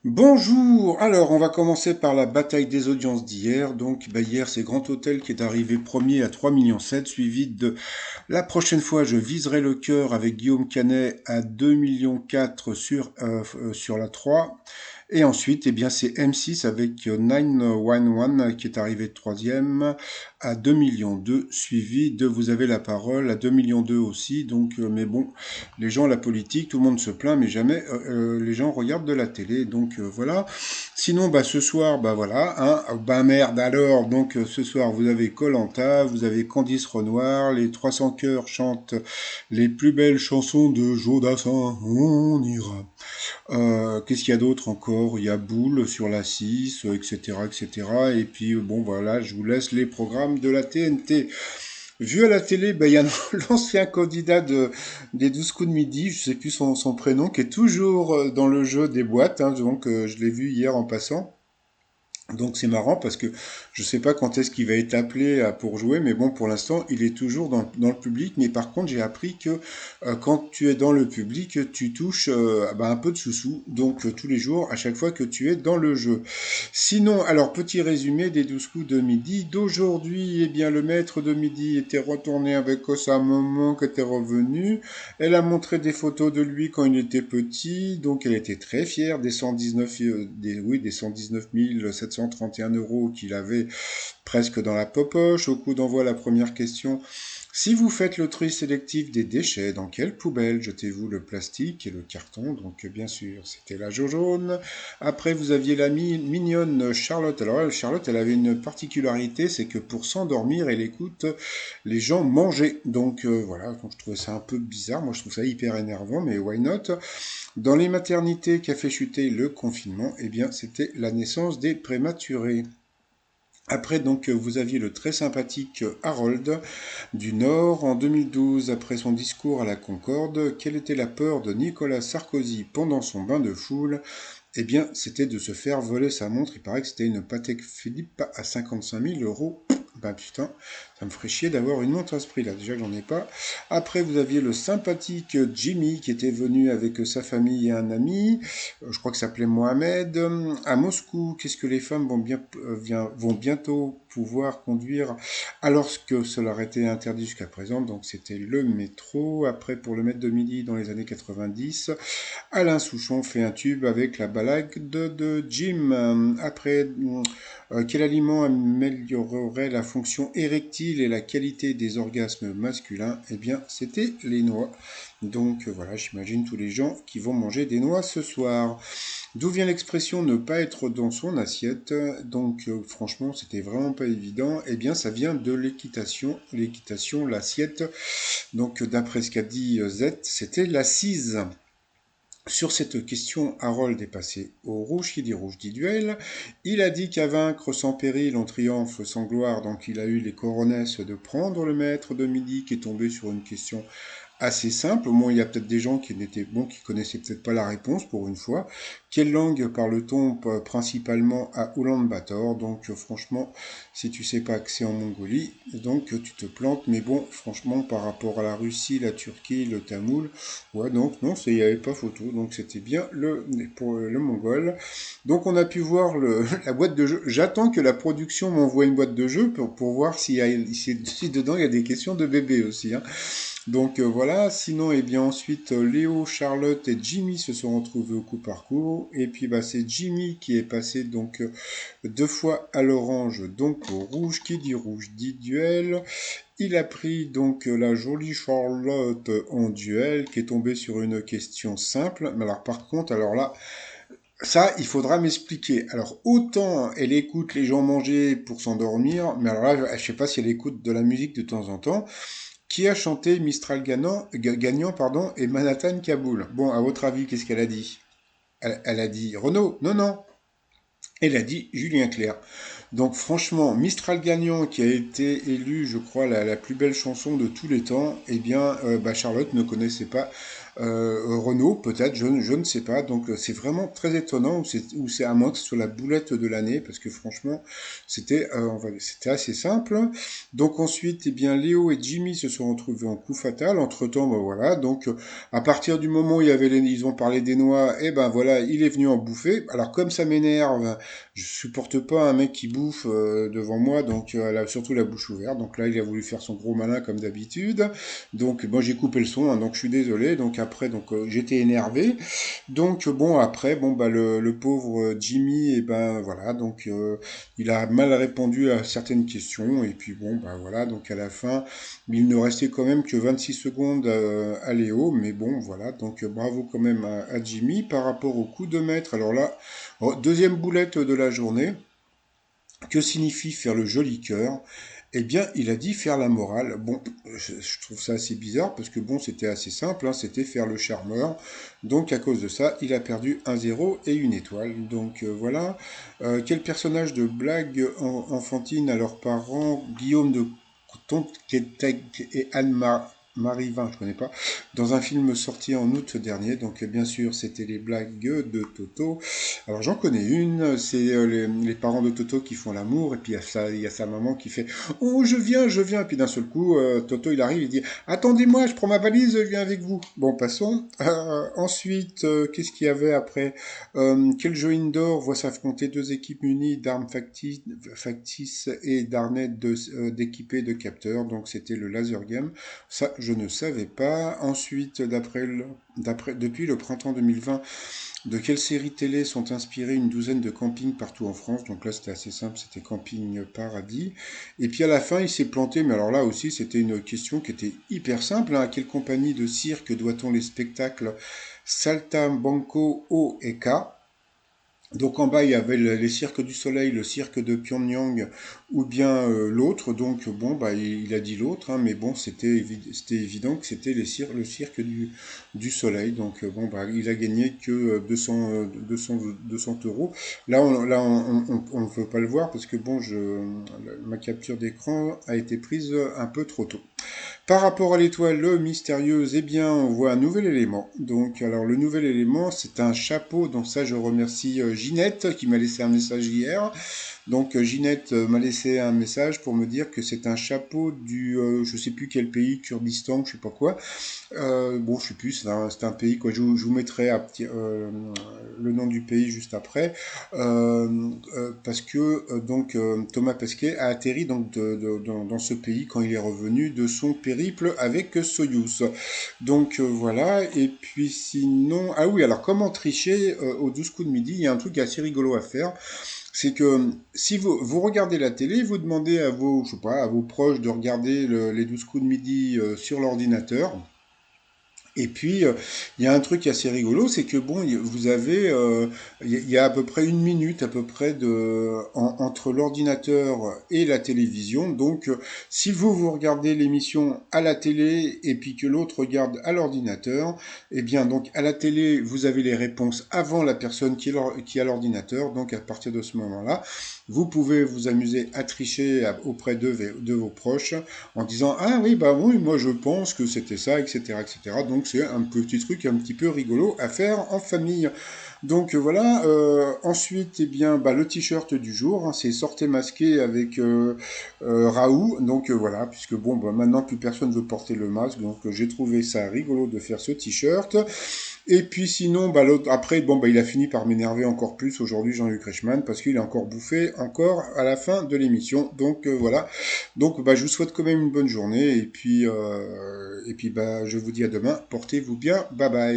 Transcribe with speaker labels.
Speaker 1: Bonjour! Alors, on va commencer par la bataille des audiences d'hier. Donc, hier, c'est Grand Hôtel qui est arrivé premier à 3,7 millions, suivi de La prochaine fois, je viserai le cœur avec Guillaume Canet à 2,4 millions sur la 3. Et ensuite, c'est M6 avec 911 qui est arrivé troisième à 2,2 millions, suivi de Vous avez la parole à 2,2 millions aussi. Donc, mais bon, les gens, la politique, tout le monde se plaint, mais jamais les gens regardent de la télé. Donc voilà. Sinon, ce soir, voilà, hein, merde alors. Donc ce soir, vous avez koh vous avez Candice Renoir, les 300 chœurs chantent les plus belles chansons de Jodassin. On ira. Qu'est-ce qu'il y a d'autre encore? Il y a Boule sur la 6, etc., etc. Et cetera. Et puis bon, voilà, je vous laisse les programmes de la TNT. Vu à la télé, il y a l'ancien candidat des 12 coups de midi, je sais plus son prénom, qui est toujours dans le jeu des boîtes, hein, donc je l'ai vu hier en passant. Donc c'est marrant parce que je sais pas quand est-ce qu'il va être appelé pour jouer, mais bon, pour l'instant, il est toujours dans le public. Mais par contre, j'ai appris que quand tu es dans le public, tu touches un peu de sous-sous, donc tous les jours, à chaque fois que tu es dans le jeu. Sinon, alors petit résumé des 12 coups de midi d'aujourd'hui. Eh bien, le maître de midi était retourné avec sa maman qui était revenue. Elle a montré des photos de lui quand il était petit, donc elle était très fière des 119, des 119 731 euros qu'il avait presque dans la popoche. Au coup d'envoi, la première question. Si vous faites le tri sélectif des déchets, dans quelle poubelle jetez-vous le plastique et le carton? Donc bien sûr, c'était la jaune. Après, vous aviez la mignonne Charlotte. Alors elle, Charlotte, elle avait une particularité, c'est que pour s'endormir, elle écoute les gens manger. Donc voilà, donc je trouvais ça un peu bizarre. Moi, je trouve ça hyper énervant, mais why not? Dans les maternités qui a fait chuter le confinement, eh bien, c'était la naissance des prématurés. Après, donc, vous aviez le très sympathique Harold du Nord en 2012, après son discours à la Concorde. Quelle était la peur de Nicolas Sarkozy pendant son bain de foule? Eh bien, c'était de se faire voler sa montre. Il paraît que c'était une Patek Philippe à 55 000 euros. Ben putain, ça me ferait chier d'avoir une montre à ce prix-là. Déjà que j'en ai pas. Après, vous aviez le sympathique Jimmy qui était venu avec sa famille et un ami. Je crois que ça s'appelait Mohamed. À Moscou, qu'est-ce que les femmes vont bientôt pouvoir conduire alors que cela aurait été interdit jusqu'à présent? Donc c'était le métro. Après, pour le maître de midi dans les années 90, Alain Souchon fait un tube avec la balade de Jim. Après, quel aliment améliorerait la fonction érectile et la qualité des orgasmes masculins? Eh bien, c'était les noix. Donc voilà, j'imagine tous les gens qui vont manger des noix ce soir. D'où vient l'expression ne pas être dans son assiette? Donc franchement, c'était vraiment pas évident. Eh bien, ça vient de l'équitation. L'équitation, l'assiette. Donc d'après ce qu'a dit Z, c'était l'assise. Sur cette question, Harold est passé au rouge, qui dit rouge dit duel. Il a dit qu'à vaincre sans péril, on triomphe sans gloire, donc il a eu les coronesses de prendre le maître de midi qui est tombé sur une question assez simple. Au moins, il y a peut-être des gens qui n'étaient bons, qui connaissaient peut-être pas la réponse pour une fois. Quelle langue parle-t-on principalement à Oulan-Bator? Donc, franchement, si tu sais pas que c'est en Mongolie, donc tu te plantes. Mais bon, franchement, par rapport à la Russie, la Turquie, le Tamoul, ouais, donc non, il n'y avait pas photo. Donc, c'était bien pour le mongol. Donc, on a pu voir la boîte de jeu. J'attends que la production m'envoie une boîte de jeu pour voir si dedans il y a des questions de bébé aussi, hein. Donc voilà, sinon et bien ensuite Léo, Charlotte et Jimmy se sont retrouvés au coup par coup. Et puis c'est Jimmy qui est passé donc deux fois à l'orange, donc au rouge. Qui dit rouge dit duel. Il a pris donc la jolie Charlotte en duel qui est tombée sur une question simple. Mais alors par contre, alors là, ça, il faudra m'expliquer. Alors, autant elle écoute les gens manger pour s'endormir, mais alors là, je sais pas si elle écoute de la musique de temps en temps. Qui a chanté Mistral gagnant pardon, et Manhattan Kaboul? Bon, à votre avis, qu'est-ce qu'elle a dit? Elle a dit Renaud? Non, non. Elle a dit Julien Clerc. Donc franchement, Mistral gagnant qui a été élu, je crois, la plus belle chanson de tous les temps, eh bien, Charlotte ne connaissait pas Renault peut-être, je ne sais pas. Donc c'est vraiment très étonnant, ou c'est à moins que ce soit la boulette de l'année, parce que franchement, c'était assez simple. Donc ensuite, eh bien, Léo et Jimmy se sont retrouvés en coup fatal. Entre-temps, ben voilà, donc à partir du moment où ils ont parlé des noix, et ben voilà, il est venu en bouffer. Alors comme ça m'énerve, je supporte pas un mec qui bouffe devant moi, donc surtout la bouche ouverte. Donc là, il a voulu faire son gros malin comme d'habitude. Donc bon, j'ai coupé le son, hein, donc je suis désolé. Donc après, j'étais énervé. Donc bon, après, bon bah le pauvre Jimmy, et ben voilà, donc il a mal répondu à certaines questions, et puis bon bah voilà, donc à la fin, il ne restait quand même que 26 secondes à Léo, mais bon voilà, donc bravo quand même à Jimmy par rapport au coup de maître. Alors là, deuxième boulette de la journée. Que signifie faire le joli cœur? Eh bien, il a dit faire la morale. Bon, je trouve ça assez bizarre parce que bon, c'était assez simple, hein, c'était faire le charmeur. Donc, à cause de ça, il a perdu un zéro et une étoile. Donc, voilà. Quel personnage de blague enfantine à leurs parents, Guillaume de Tonquétec et Marie Vin, je connais pas, dans un film sorti en août dernier. Donc, bien sûr, c'était les blagues de Toto. Alors j'en connais une, c'est les parents de Toto qui font l'amour, et puis il y a sa maman qui fait «Oh, je viens», et puis d'un seul coup, Toto il arrive, il dit «Attendez-moi, je prends ma valise, je viens avec vous». Bon, passons. Ensuite, qu'est-ce qu'il y avait après? Quel jeu indoor voit s'affronter deux équipes munies d'armes factices et d'arnettes d'équipés de capteurs, donc c'était le laser game. Ça, je ne savais pas. Ensuite, depuis le printemps 2020, de quelle série télé sont inspirés une douzaine de campings partout en France? Donc là, c'était assez simple, c'était Camping Paradis. Et puis à la fin, il s'est planté, mais alors là aussi, c'était une question qui était hyper simple, hein. À quelle compagnie de cirque doit-on les spectacles Saltimbanco O et K? Donc en bas, il y avait les cirques du Soleil, le cirque de Pyongyang, ou bien l'autre. Donc bon, bah, il a dit l'autre, hein, mais bon, c'était évident que c'était le cirque du Soleil. Donc bon, bah, il a gagné que 200 euros. On ne peut pas le voir parce que bon, ma capture d'écran a été prise un peu trop tôt. Par rapport à l'étoile mystérieuse, eh bien, on voit un nouvel élément. Donc, alors, le nouvel élément, c'est un chapeau. Donc, ça, je remercie Ginette qui m'a laissé un message hier. Donc, Ginette m'a laissé un message pour me dire que c'est un chapeau je sais plus quel pays, Kurdistan, je sais pas quoi. Bon, je sais plus, c'est un pays, quoi. Je vous mettrai le nom du pays juste après. Parce que Thomas Pesquet a atterri dans ce pays quand il est revenu de son périple avec Soyouz. Donc voilà, et puis sinon... Ah oui, alors comment tricher aux 12 coups de midi? Il y a un truc assez rigolo à faire. C'est que si vous regardez la télé, vous demandez à je sais pas, à vos proches de regarder les 12 coups de midi sur l'ordinateur. Et puis, il y a un truc assez rigolo, c'est que bon, vous avez, il y a à peu près une minute à peu près entre l'ordinateur et la télévision. Donc, si vous regardez l'émission à la télé et puis que l'autre regarde à l'ordinateur, eh bien, donc à la télé, vous avez les réponses avant la personne qui est à l'ordinateur. Donc, à partir de ce moment-là, vous pouvez vous amuser à tricher auprès de vos proches en disant ah oui bah oui moi je pense que c'était ça etc etc. Donc c'est un petit truc un petit peu rigolo à faire en famille. Donc voilà. Ensuite eh bien bah, le t-shirt du jour hein, c'est sortez masqué avec Raoult. Donc voilà puisque bon bah, maintenant plus personne veut porter le masque donc j'ai trouvé ça rigolo de faire ce t-shirt. Et puis sinon, bah, après, bon, bah, il a fini par m'énerver encore plus aujourd'hui, Jean-Luc Reichmann, parce qu'il a encore bouffé, encore à la fin de l'émission. Donc voilà. Donc bah, je vous souhaite quand même une bonne journée. Et puis bah, je vous dis à demain. Portez-vous bien. Bye bye.